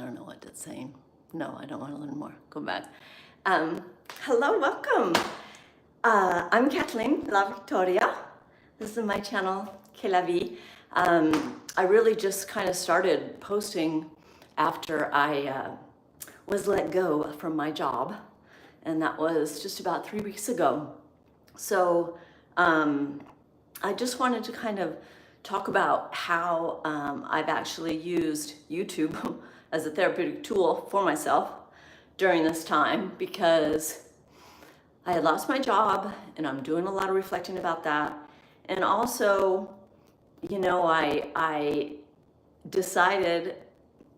don't know what it's saying. No, I don't want to learn more. Go back. Hello, welcome. I'm Kathleen La Victoria. This is my channel, Que la Vie. I really just kind of started posting after I was let go from my job, and that was just about 3 weeks ago. So I just wanted to kind of talk about how I've actually used YouTube as a therapeutic tool for myself during this time, because I had lost my job and I'm doing a lot of reflecting about that. And also, you know, I decided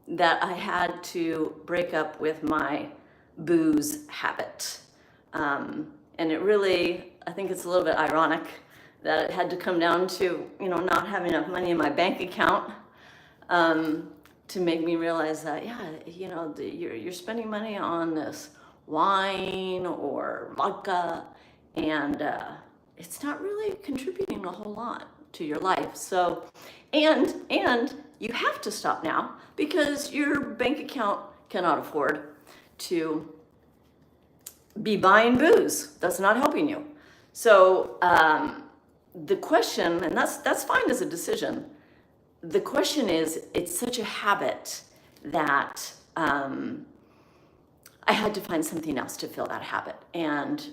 that I had to break up with my booze habit. And it really, I think it's a little bit ironic that it had to come down to, you know, not having enough money in my bank account to make me realize that, yeah, you know, you're spending money on this wine or vodka, and it's not really contributing a whole lot to your life. So, and you have to stop now because your bank account cannot afford to be buying booze. That's not helping you. So the question, and that's fine as a decision. The question is, it's such a habit that I had to find something else to fill that habit. And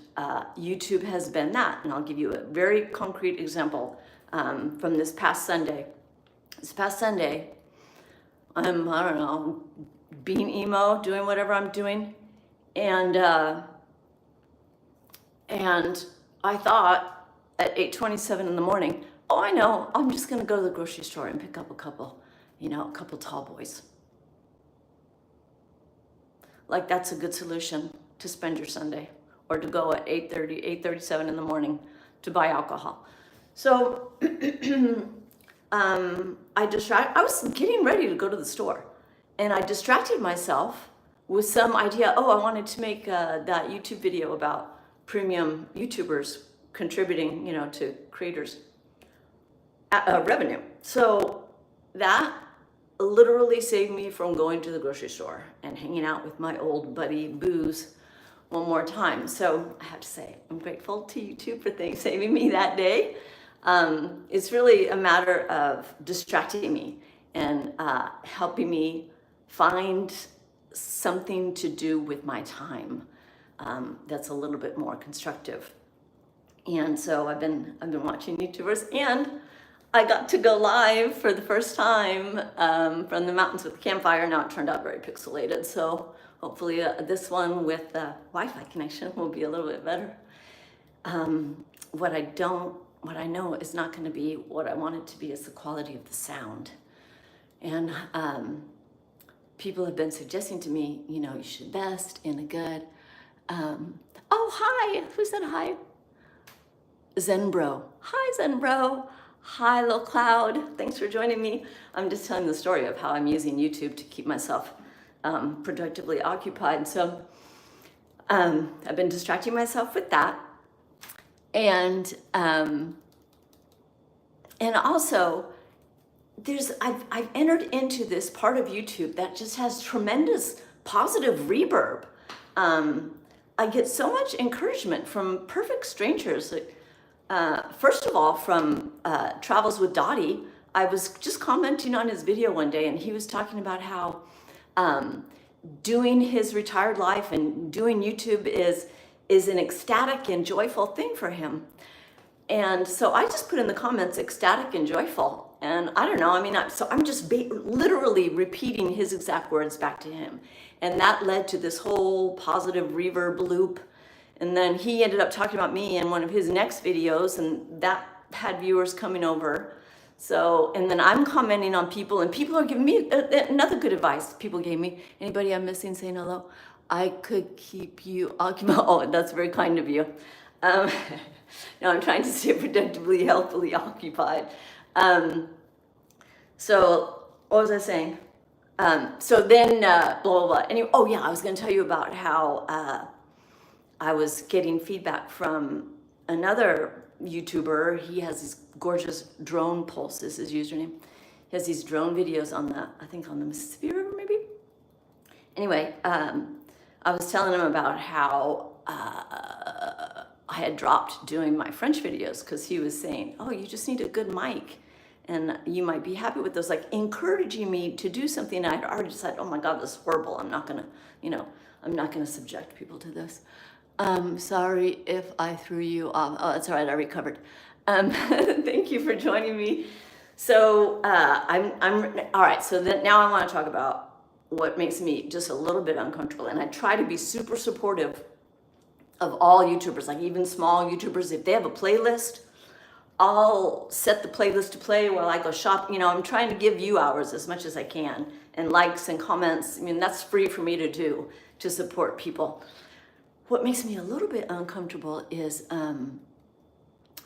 YouTube has been that. And I'll give you a very concrete example from this past Sunday. This past Sunday, I don't know, being emo, doing whatever I'm doing. And I thought at 8:27 in the morning, oh, I know, I'm just gonna go to the grocery store and pick up a couple tall boys. Like, that's a good solution to spend your Sunday, or to go at 8:37 in the morning to buy alcohol. So I was getting ready to go to the store, and I distracted myself with some idea. Oh, I wanted to make that YouTube video about premium YouTubers contributing, you know, to creators' revenue. So that literally saved me from going to the grocery store and hanging out with my old buddy Booze one more time. So I have to say, I'm grateful to YouTube for saving me that day. It's really a matter of distracting me and helping me find something to do with my time that's a little bit more constructive. And so I've been watching YouTubers, and I got to go live for the first time from the mountains with the campfire. Now it turned out very pixelated, so hopefully this one with Wi-Fi connection will be a little bit better. What I know is not going to be what I want it to be is the quality of the sound. And people have been suggesting to me, you know, you should invest in a good, oh, hi, who said hi? Zenbro. Hi, Zenbro. Hi, Little Cloud. Thanks for joining me. I'm just telling the story of how I'm using YouTube to keep myself productively occupied. So I've been distracting myself with that. And also, I've entered into this part of YouTube that just has tremendous positive reverb. I get so much encouragement from perfect strangers. First of all, from Travels with Dottie. I was just commenting on his video one day, and he was talking about how doing his retired life and doing YouTube is an ecstatic and joyful thing for him. And so I just put in the comments, ecstatic and joyful. And I don't know, I mean, I'm just literally repeating his exact words back to him. And that led to this whole positive reverb loop. And then he ended up talking about me in one of his next videos, and that had viewers coming over. So, and then I'm commenting on people, and people are giving me another good advice people gave me. Anybody I'm missing saying hello? I could keep you occupied. Oh, that's very kind of you. No, I'm trying to stay productively, healthfully occupied. So what was I saying? So then blah, blah, blah. Anyway, oh yeah, I was going to tell you about how I was getting feedback from another YouTuber. He has these gorgeous drone pulses, his username. He has these drone videos on I think on the Mississippi River, maybe? Anyway, I was telling him about how I had dropped doing my French videos because he was saying, oh, you just need a good mic and you might be happy with those, like encouraging me to do something. I'd already decided, oh my God, this is horrible. I'm not gonna, I'm not gonna subject people to this. Sorry if I threw you off. Oh, that's all right, I recovered. Thank you for joining me. So I'm all right, so now I wanna talk about what makes me just a little bit uncomfortable. And I try to be super supportive of all YouTubers, like even small YouTubers. If they have a playlist, I'll set the playlist to play while I go shop. I'm trying to give you hours as much as I can, and likes and comments. I mean, that's free for me to do to support people. What makes me a little bit uncomfortable is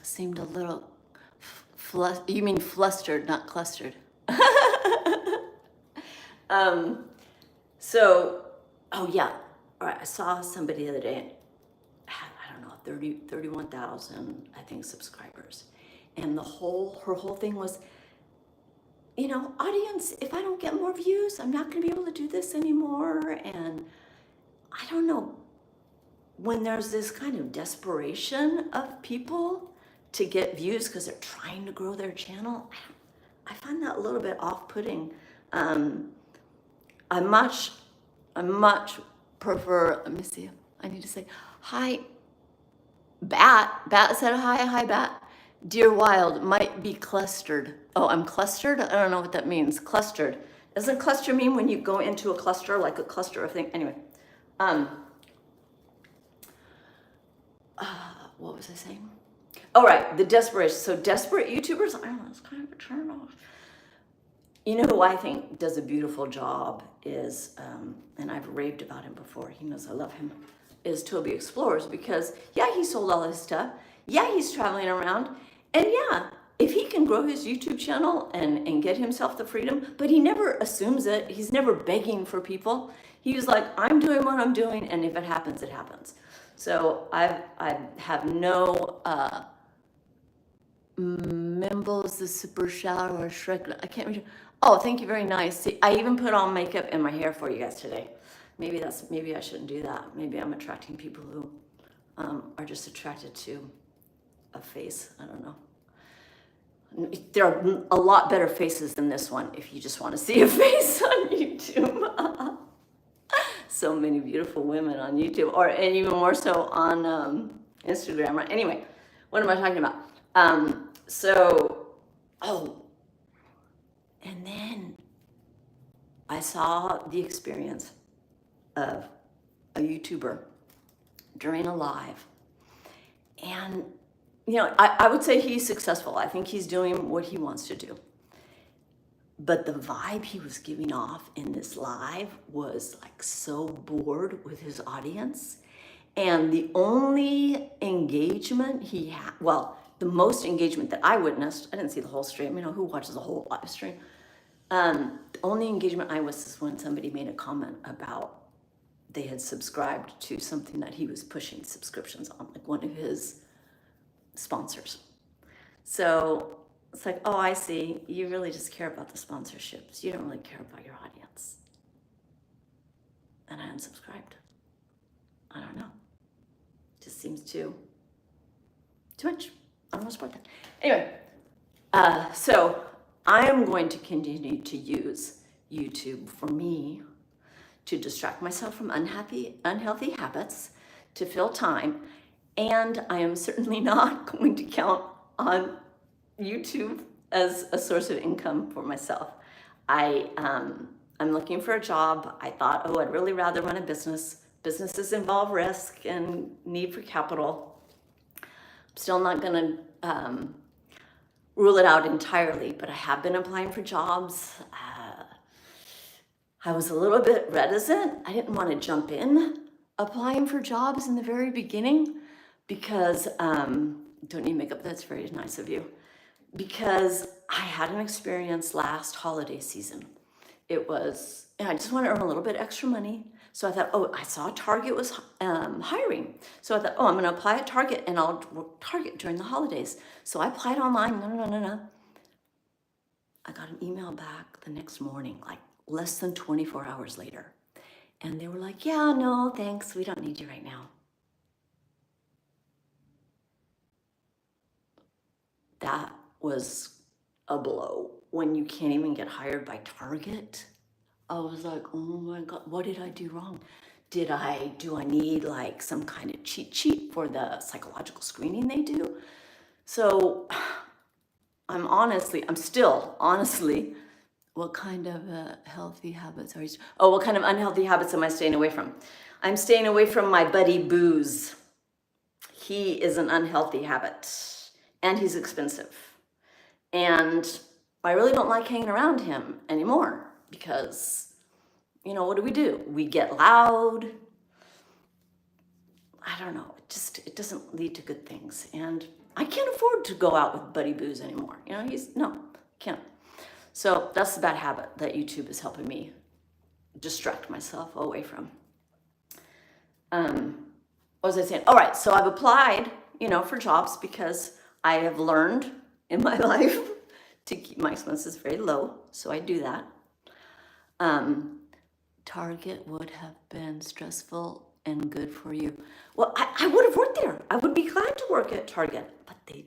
seemed a little you mean flustered, not clustered. So, oh yeah, all right, I saw somebody the other day, I don't know, 31,000, I think, subscribers. And her whole thing was, audience, if I don't get more views, I'm not gonna be able to do this anymore. And I don't know, when there's this kind of desperation of people to get views because they're trying to grow their channel, I find that a little bit off-putting. I much prefer, let me see, I need to say, hi, Bat. Bat said hi, Bat. Dear Wild might be clustered. Oh, I'm clustered? I don't know what that means. Clustered. Doesn't cluster mean when you go into a cluster, like a cluster of things? Anyway, what was I saying? Oh, right, the desperation. So desperate YouTubers, I don't know, it's kind of a turn off. You know who I think does a beautiful job is, and I've raved about him before, he knows I love him, is Toby Explorers, because yeah, he sold all his stuff. Yeah, he's traveling around. And yeah, if he can grow his YouTube channel and get himself the freedom, but he never assumes it. He's never begging for people. He's like, I'm doing what I'm doing, and if it happens, it happens. So I have no Mimbles, the super shower, or Shrek. I can't remember. Oh, thank you, very nice. See, I even put on makeup in my hair for you guys today. Maybe I shouldn't do that. Maybe I'm attracting people who are just attracted to a face. I don't know. There are a lot better faces than this one if you just want to see a face on YouTube. So many beautiful women on YouTube, and even more so on Instagram. Right? Anyway, what am I talking about? And then I saw the experience of a YouTuber during a live. And, I would say he's successful. I think he's doing what he wants to do. But the vibe he was giving off in this live was like so bored with his audience. And the only engagement he had, the most engagement that I witnessed, I didn't see the whole stream, who watches a whole live stream? The only engagement I was is when somebody made a comment about they had subscribed to something that he was pushing subscriptions on, like one of his sponsors. So it's like, oh, I see, you really just care about the sponsorships. You don't really care about your audience. And I unsubscribed. I don't know. Just seems too much. I don't want to support that. Anyway, so I am going to continue to use YouTube for me to distract myself from unhealthy habits, to fill time, and I am certainly not going to count on YouTube as a source of income for myself. I'm looking for a job. I thought, I'd really rather run a business. Businesses involve risk and need for capital. I'm still not going to rule it out entirely, but I have been applying for jobs. I was a little bit reticent. I didn't want to jump in applying for jobs in the very beginning because, don't need makeup, that's very nice of you, because I had an experience last holiday season. And I just wanted to earn a little bit extra money. So I thought, I saw Target was hiring. So I thought, I'm going to apply at Target and I'll work Target during the holidays. So I applied online. No. I got an email back the next morning, like less than 24 hours later. And they were like, yeah, no, thanks. We don't need you right now. That was a blow when you can't even get hired by Target. I was like, oh my God, what did I do wrong? Do I need like some kind of cheat sheet for the psychological screening they do? So I'm still honestly, what kind of healthy habits are you, what kind of unhealthy habits am I staying away from? I'm staying away from my buddy Booze. He is an unhealthy habit and he's expensive. And I really don't like hanging around him anymore because, what do? We get loud. I don't know. It doesn't lead to good things. And I can't afford to go out with Buddy Booze anymore. Can't. So that's the bad habit that YouTube is helping me distract myself away from. What was I saying? All right, so I've applied, for jobs because I have learned in my life to keep my expenses very low. So I do that. Target would have been stressful and good for you. Well, I would have worked there. I would be glad to work at Target, but they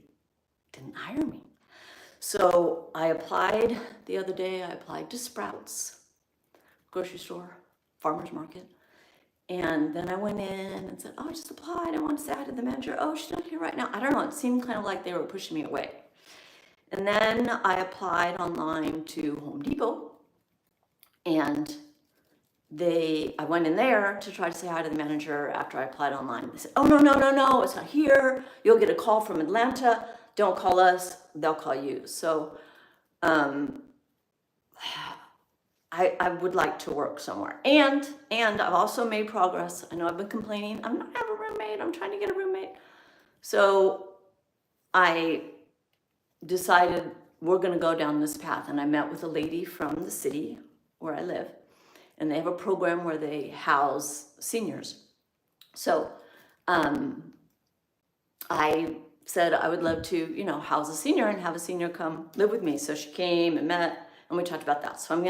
didn't hire me. So I applied the other day. I applied to Sprouts, grocery store, farmer's market. And then I went in and said, I just applied. I want to say hi to the manager. Oh, she's not here right now. I don't know. It seemed kind of like they were pushing me away. And then I applied online to Home Depot. And I went in there to try to say hi to the manager after I applied online. They said, oh, no, it's not here. You'll get a call from Atlanta. Don't call us. They'll call you. So I would like to work somewhere. And I've also made progress. I know I've been complaining. I'm not have a roommate. I'm trying to get a roommate. So I decided we're going to go down this path. And I met with a lady from the city where I live. And they have a program where they house seniors. So I said I would love to, house a senior and have a senior come live with me. So she came and met, and we talked about that. So I'm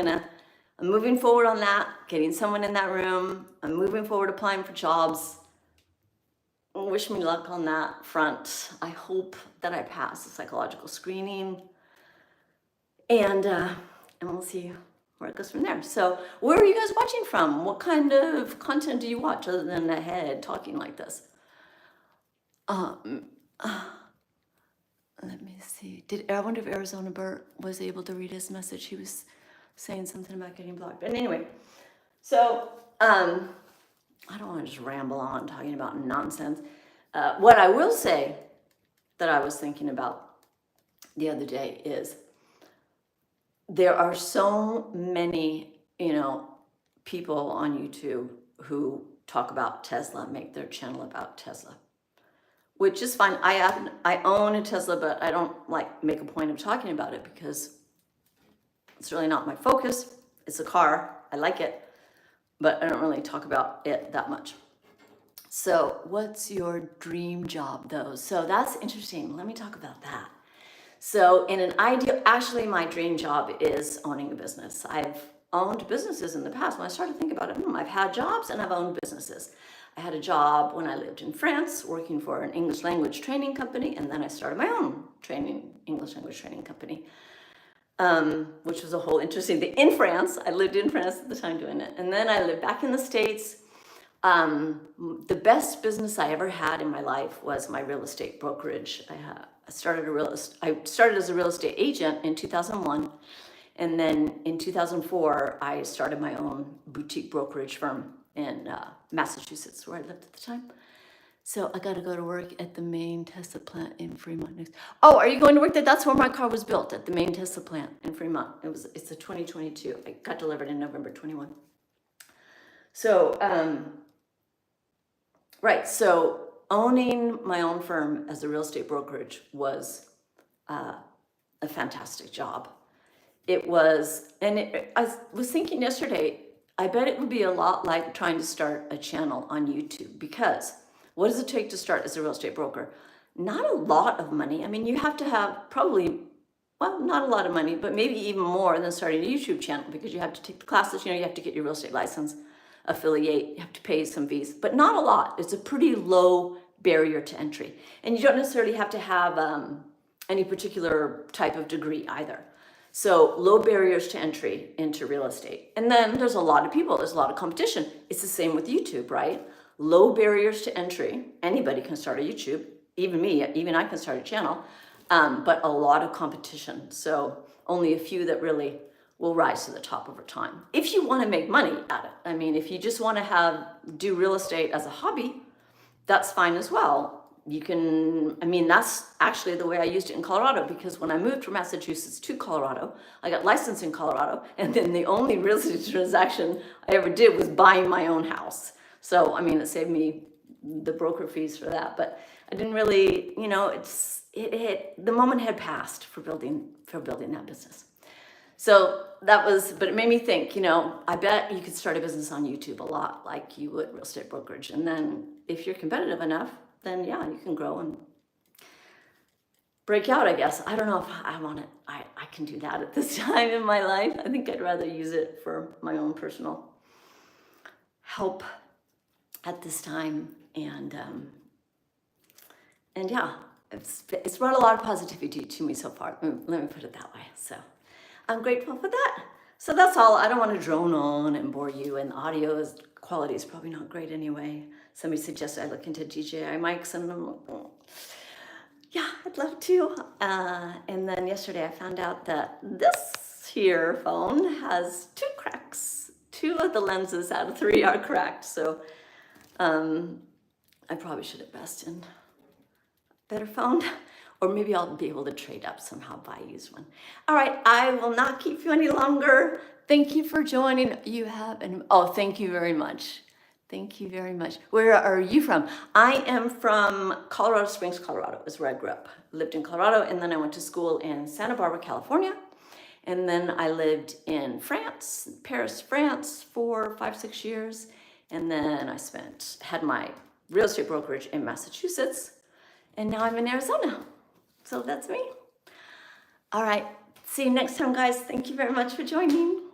moving forward on that, getting someone in that room. I'm moving forward, applying for jobs. Wish me luck on that front. I hope that I pass the psychological screening. And we'll see where it goes from there. So where are you guys watching from? What kind of content do you watch other than a head talking like this? Let me see. I wonder if Arizona Bert was able to read his message. He was saying something about getting blocked. But anyway, so I don't want to just ramble on talking about nonsense. What I will say that I was thinking about the other day is there are so many, people on YouTube who talk about Tesla, make their channel about Tesla, which is fine. I own a Tesla, but I don't make a point of talking about it because it's really not my focus. It's a car. I like it, but I don't really talk about it that much. So what's your dream job though? So that's interesting. Let me talk about that. So in an ideal, actually my dream job is owning a business. I've owned businesses in the past. When I started to think about it, I've had jobs and I've owned businesses. I had a job when I lived in France working for an English language training company, and then I started my own English language training company, which was a whole interesting thing. In France, I lived in France at the time doing it, and then I lived back in the States. The best business I ever had in my life was my real estate brokerage. I started as a real estate agent in 2001, and then in 2004 I started my own boutique brokerage firm in Massachusetts, where I lived at the time. So I got to go to work at the main Tesla plant in Fremont next. Oh, are you going to work there? That's where my car was built, at the main Tesla plant in Fremont. It's a 2022. It got delivered in November 21. So, right. So owning my own firm as a real estate brokerage was a fantastic job. It was, I was thinking yesterday, I bet it would be a lot like trying to start a channel on YouTube, because what does it take to start as a real estate broker? Not a lot of money. I mean, you have to have probably, not a lot of money, but maybe even more than starting a YouTube channel, because you have to take the classes, you have to get your real estate license. affiliate, you have to pay some fees, but not a lot. It's a pretty low barrier to entry. And you don't necessarily have to have any particular type of degree either. So low barriers to entry into real estate. And then there's a lot of people, there's a lot of competition. It's the same with YouTube, right? Low barriers to entry. Anybody can start a YouTube, even me, even I can start a channel, but a lot of competition. So only a few that really will rise to the top over time. If you want to make money at it, I mean, if you just want to do real estate as a hobby, that's fine as well. You can, I mean, that's actually the way I used it in Colorado, because when I moved from Massachusetts to Colorado, I got licensed in Colorado, and then the only real estate transaction I ever did was buying my own house. So, I mean, it saved me the broker fees for that, but I didn't really, you know, the moment had passed for building that business. So that was, but it made me think, you know, I bet you could start a business on YouTube a lot like you would real estate brokerage. And then if you're competitive enough, then yeah, you can grow and break out, I guess. I don't know if I want it. I can do that at this time in my life. I think I'd rather use it for my own personal help at this time. And yeah, it's brought a lot of positivity to me so far. Let me put it that way. So I'm grateful for that. So that's all. I don't want to drone on and bore you, and audio quality is probably not great anyway. Somebody suggested I look into DJI mics, and I'm like, oh. Yeah, I'd love to. And then yesterday I found out that this here phone has 2 cracks. 2 of the lenses out of 3 are cracked. So I probably should invest in a better phone. Or maybe I'll be able to trade up somehow, buy a used one. All right, I will not keep you any longer. Thank you for joining. Thank you very much. Thank you very much. Where are you from? I am from Colorado Springs, Colorado is where I grew up. Lived in Colorado, and then I went to school in Santa Barbara, California. And then I lived in France, Paris, France for 5-6 years. And then I had my real estate brokerage in Massachusetts. And now I'm in Arizona. So that's me. All right. See you next time, guys. Thank you very much for joining.